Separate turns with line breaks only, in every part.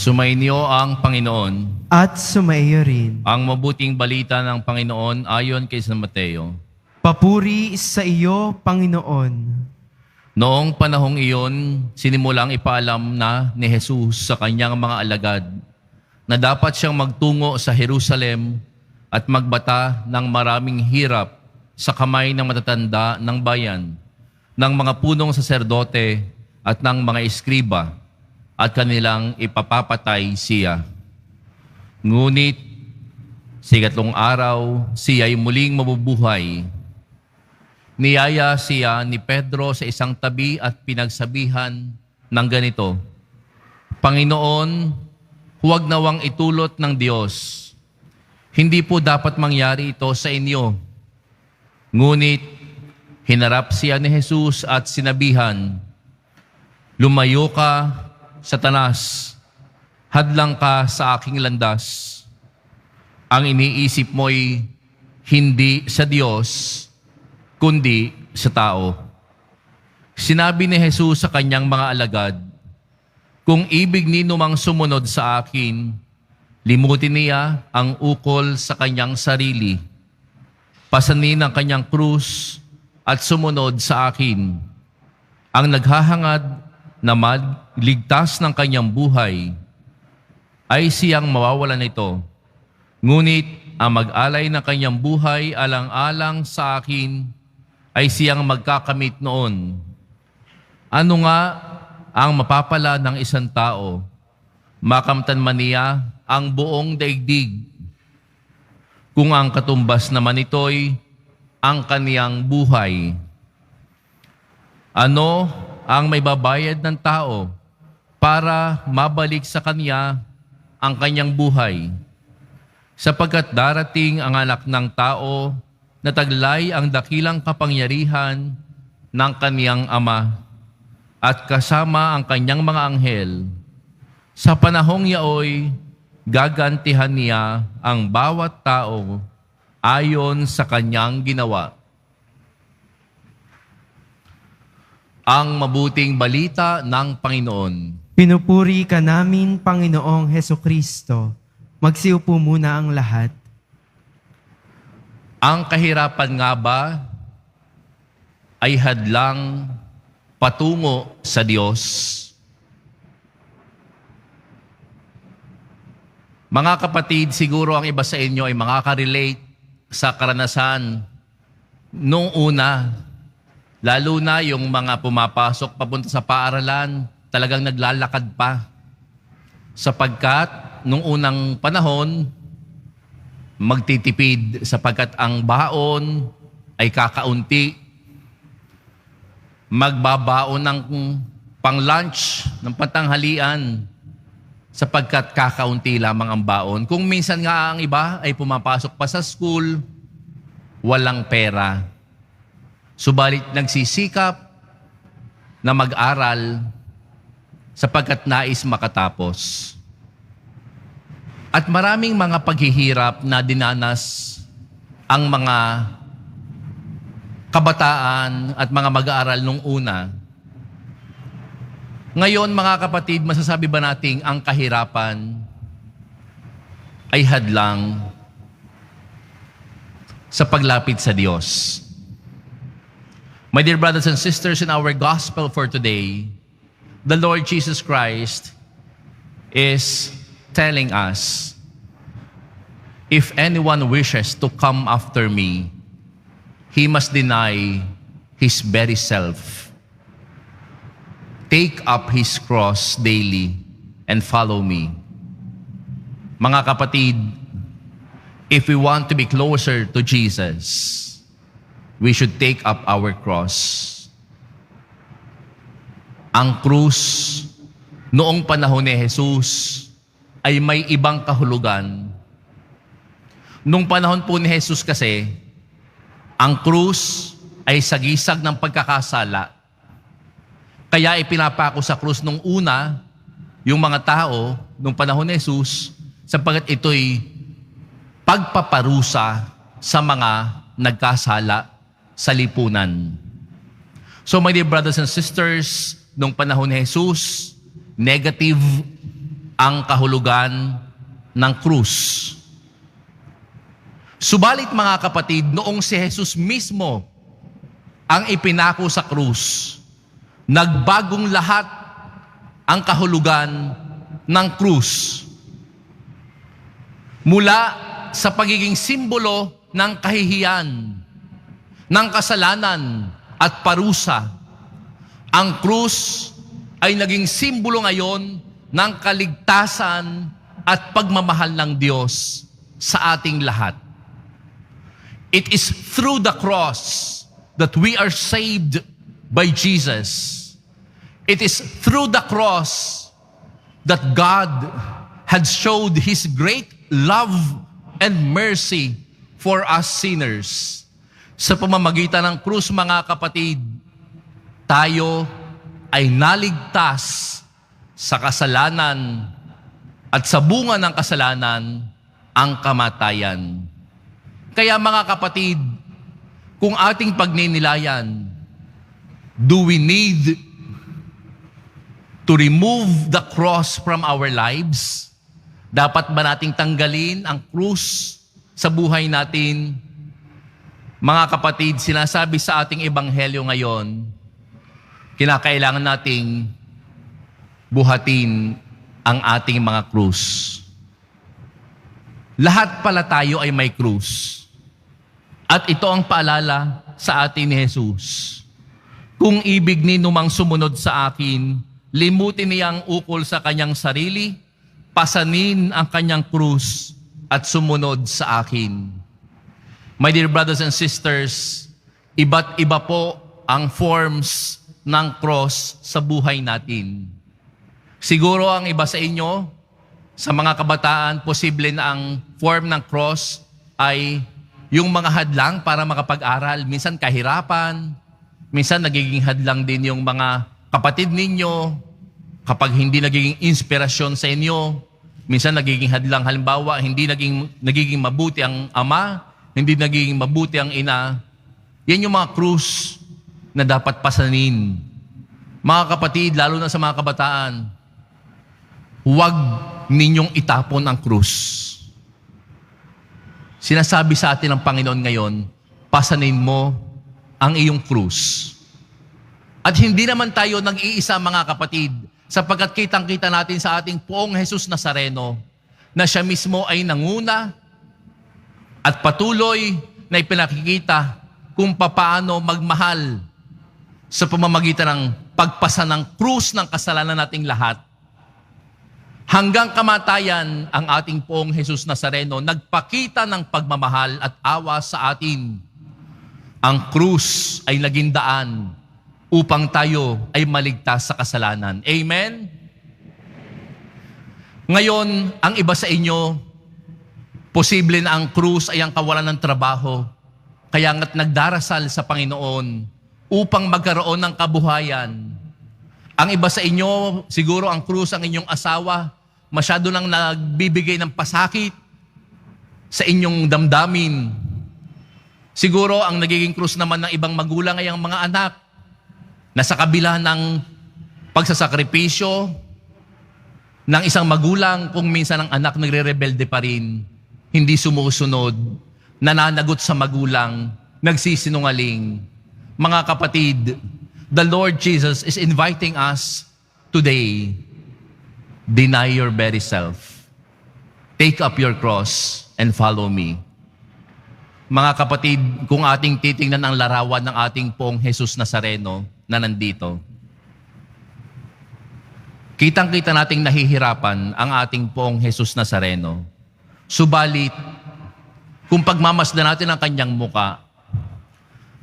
Sumainyo ang Panginoon.
At sumaiyo rin.
Ang mabuting balita ng Panginoon ayon kay San Mateo.
Papuri sa iyo, Panginoon.
Noong panahong iyon, sinimulang ipaalam na ni Jesus sa kanyang mga alagad na dapat siyang magtungo sa Jerusalem at magbata ng maraming hirap sa kamay ng matatanda ng bayan, ng mga punong saserdote at ng mga eskriba, at kanilang ipapapatay siya. Ngunit, sa ikatlong araw, siya'y muling mabubuhay. Niyaya siya ni Pedro sa isang tabi at pinagsabihan ng ganito, Panginoon, huwag nawang itulot ng Diyos. Hindi po dapat mangyari ito sa inyo. Ngunit, hinarap siya ni Jesus at sinabihan, Lumayo ka, Satanas, hadlang ka sa aking landas. Ang iniisip mo'y hindi sa Diyos, kundi sa tao. Sinabi ni Jesus sa kanyang mga alagad, Kung ibig ninyo mang sumunod sa akin, limutin niya ang ukol sa kanyang sarili. Pasanin ang kanyang krus at sumunod sa akin. Ang naghahangad na magligtas ng kanyang buhay, ay siyang mawawalan nito. Ngunit ang mag-alay ng kanyang buhay alang-alang sa akin, ay siyang magkakamit noon. Ano nga ang mapapala ng isang tao? Makamtan man niya ang buong daigdig. Kung ang katumbas naman ito'y ang kaniyang buhay. Ano ang may babayad ng tao para mabalik sa kanya ang kanyang buhay? Sapagkat darating ang anak ng tao na taglay ang dakilang kapangyarihan ng kaniyang ama at kasama ang kanyang mga anghel. Sa panahong yaoy, gagantihan niya ang bawat tao ayon sa kanyang ginawa. Ang mabuting balita ng Panginoon.
Pinupuri ka namin, Panginoong Hesukristo. Magsiupo muna ang lahat.
Ang kahirapan nga ba ay hadlang patungo sa Diyos? Mga kapatid, siguro ang iba sa inyo ay makaka-relate sa karanasan noong una. Lalo na yung mga pumapasok papunta sa paaralan, talagang naglalakad pa. Sapagkat nung unang panahon, magtitipid sapagkat ang baon ay kakaunti. Magbabaon ng pang-lunch, ng patanghalian, sapagkat kakaunti lamang ang baon. Kung minsan nga ang iba ay pumapasok pa sa school, walang pera. Subalit nagsisikap na mag-aral sapagkat nais makatapos. At maraming mga paghihirap na dinanas ang mga kabataan at mga mag-aaral nung una. Ngayon, mga kapatid, masasabi ba nating ang kahirapan ay hadlang sa paglapit sa Diyos? My dear brothers and sisters, in our gospel for today, the Lord Jesus Christ is telling us, if anyone wishes to come after me, he must deny his very self, take up his cross daily, and follow me. Mga kapatid, if we want to be closer to Jesus, we should take up our cross. Ang krus noong panahon ni Jesus ay may ibang kahulugan. Nung panahon po ni Jesus kasi, ang krus ay sagisag ng pagkakasala. Kaya ipinapako sa krus nung una, yung mga tao nung panahon ni Jesus, sapagkat ito'y pagpaparusa sa mga nagkasala sa lipunan. So my dear brothers and sisters, nung panahon ni Jesus, negative ang kahulugan ng krus. Subalit mga kapatid, noong si Jesus mismo ang ipinako sa krus, nagbagong lahat ang kahulugan ng krus. Mula sa pagiging simbolo ng kahihiyan, ng kasalanan at parusa, ang krus ay naging simbolo ngayon ng kaligtasan at pagmamahal ng Diyos sa ating lahat. It is through the cross that we are saved by Jesus. It is through the cross that God had showed His great love and mercy for us sinners. Sa pamamagitan ng krus, mga kapatid, tayo ay naligtas sa kasalanan at sa bunga ng kasalanan, ang kamatayan. Kaya mga kapatid, kung ating pagninilayan, do we need to remove the cross from our lives? Dapat ba nating tanggalin ang krus sa buhay natin? Mga kapatid, sinasabi sa ating ebanghelyo ngayon, kinakailangan nating buhatin ang ating mga krus. Lahat pala tayo ay may krus. At ito ang paalala sa atin ni Jesus. Kung ibig ni numang sumunod sa akin, limutin niya ang ukol sa kanyang sarili, pasanin ang kanyang krus, at sumunod sa akin. My dear brothers and sisters, iba't iba po ang forms ng cross sa buhay natin. Siguro ang iba sa inyo, sa mga kabataan, posible na ang form ng cross ay yung mga hadlang para makapag-aral. Minsan kahirapan, minsan nagiging hadlang din yung mga kapatid ninyo, kapag hindi nagiging inspirasyon sa inyo. Minsan nagiging hadlang, halimbawa, hindi nagiging mabuti ang ama, hindi nagiging mabuti ang ina. Yan yung mga krus na dapat pasanin. Mga kapatid, lalo na sa mga kabataan, huwag ninyong itapon ang krus. Sinasabi sa atin ng Panginoon ngayon, pasanin mo ang iyong krus. At hindi naman tayo nag-iisa, mga kapatid, sapagkat kitang-kita natin sa ating Poong Jesus Nazareno na siya mismo ay nanguna at patuloy na ipinakikita kung papaano magmahal sa pamamagitan ng pagpasa ng krus ng kasalanan nating lahat. Hanggang kamatayan, ang ating Poong Jesus Nazareno nagpakita ng pagmamahal at awa sa atin. Ang krus ay naging daan upang tayo ay maligtas sa kasalanan. Amen? Ngayon, ang iba sa inyo, posible na ang krus ay ang kawalan ng trabaho. Kaya nga't nagdarasal sa Panginoon upang magkaroon ng kabuhayan. Ang iba sa inyo, siguro ang krus ang inyong asawa, masyado nang nagbibigay ng pasakit sa inyong damdamin. Siguro ang nagiging krus naman ng ibang magulang ay ang mga anak na sa kabila ng pagsasakripisyo ng isang magulang, kung minsan ang anak nagre-rebelde pa rin, hindi sumusunod, nananagot sa magulang, nagsisinungaling. Mga kapatid, the Lord Jesus is inviting us today. Deny your very self. Take up your cross and follow me. Mga kapatid, kung ating titingnan ang larawan ng ating Poong Jesus Nazareno na nandito, kitang-kita nating nahihirapan ang ating Poong Jesus Nazareno. Subalit, kung pagmamasdan natin ang kanyang muka,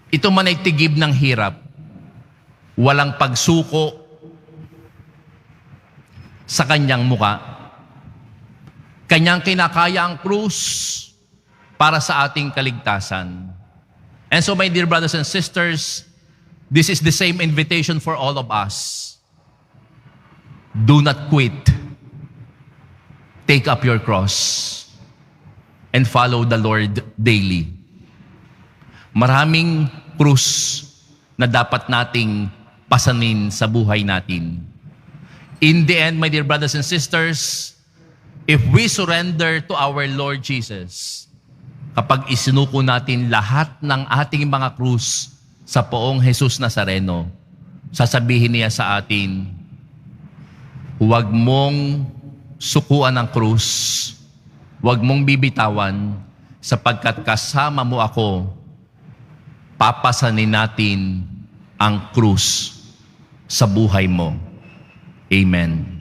ito man ay tigib ng hirap, walang pagsuko sa kanyang muka. Kanyang kinakaya ang krus para sa ating kaligtasan. And so, my dear brothers and sisters, this is the same invitation for all of us. Do not quit. Take up your cross and follow the Lord daily. Maraming krus na dapat nating pasanin sa buhay natin. In the end, my dear brothers and sisters, if we surrender to our Lord Jesus, kapag isinuko natin lahat ng ating mga krus sa poong Jesus Nazareno, sasabihin niya sa atin, huwag mong sukuan ang krus, huwag mong bibitawan, sapagkat kasama mo ako, papasanin natin ang krus sa buhay mo. Amen.